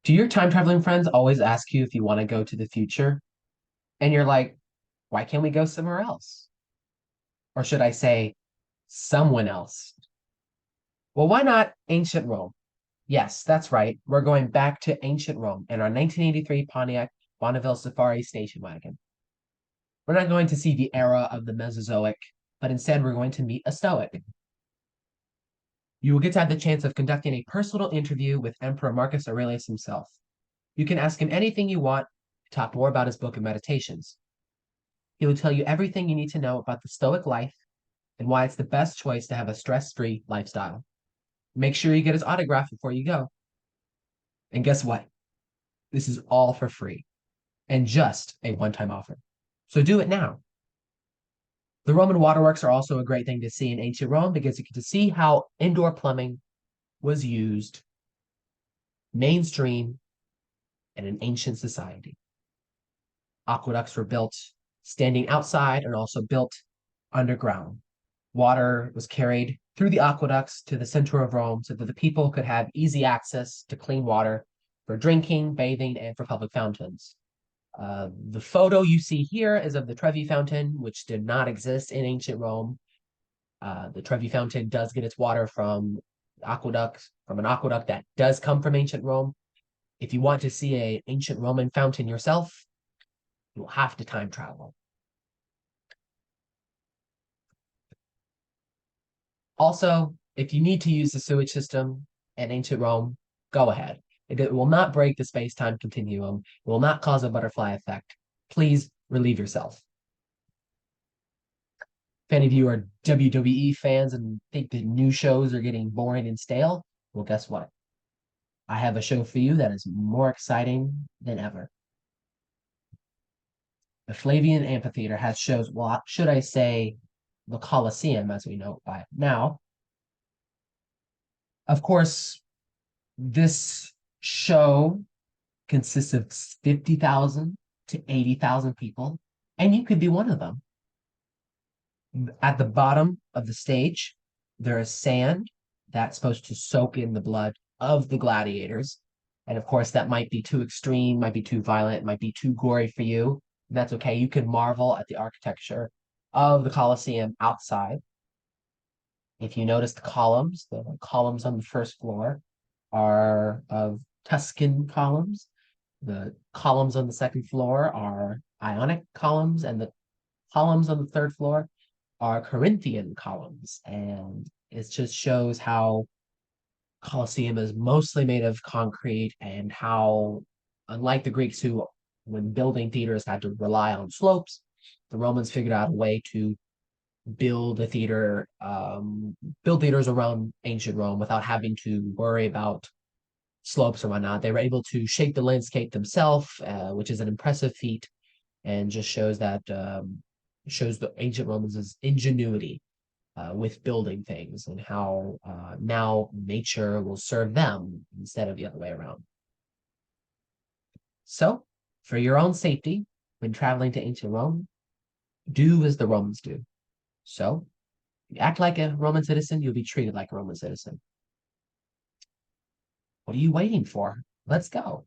Do your time traveling friends always ask you if you want to go to the future? And you're like, why can't we go somewhere else? Or should I say, someone else? Well, why not ancient Rome? Yes, that's right. We're going back to ancient Rome in our 1983 Pontiac Bonneville Safari station wagon. We're not going to see the era of the Mesozoic, but instead we're going to meet a Stoic. You will get to have the chance of conducting a personal interview with Emperor Marcus Aurelius himself. You can ask him anything you want, talk more about his book of meditations. He will tell you everything you need to know about the Stoic life and why it's the best choice to have a stress-free lifestyle. Make sure you get his autograph before you go. And guess what? This is all for free and just a one-time offer. So do it now. The Roman waterworks are also a great thing to see in ancient Rome because you get to see how indoor plumbing was used mainstream in an ancient society. Aqueducts were built standing outside and also built underground. Water was carried through the aqueducts to the center of Rome so that the people could have easy access to clean water for drinking, bathing, and for public fountains. The photo you see here is of the Trevi Fountain, which did not exist in ancient Rome. The Trevi Fountain does get its water from an aqueduct that does come from ancient Rome. If you want to see an ancient Roman fountain yourself, you'll have to time travel. Also, if you need to use the sewage system in ancient Rome, go ahead. It will not break the space-time continuum. It will not cause a butterfly effect. Please relieve yourself. If any of you are WWE fans and think that new shows are getting boring and stale, well, guess what? I have a show for you that is more exciting than ever. The Flavian Amphitheater has shows, well, should I say the Colosseum as we know it by now. Of course, this show consists of 50,000 to 80,000 people, and you could be one of them. At the bottom of the stage, there is sand that's supposed to soak in the blood of the gladiators. And of course, that might be too extreme, might be too violent, might be too gory for you. That's okay. You can marvel at the architecture of the Colosseum outside. If you notice the columns on the first floor are of Tuscan columns. The columns on the second floor are Ionic columns, and the columns on the third floor are Corinthian columns. And it just shows how Colosseum is mostly made of concrete and how, unlike the Greeks who, when building theaters, had to rely on slopes, the Romans figured out a way to build a theater, build theaters around ancient Rome without having to worry about slopes or whatnot. They were able to shape the landscape themselves, which is an impressive feat, and just shows the ancient Romans' ingenuity with building things and how now nature will serve them instead of the other way around. So, for your own safety, when traveling to ancient Rome, do as the Romans do. So, you act like a Roman citizen, you'll be treated like a Roman citizen. What are you waiting for? Let's go.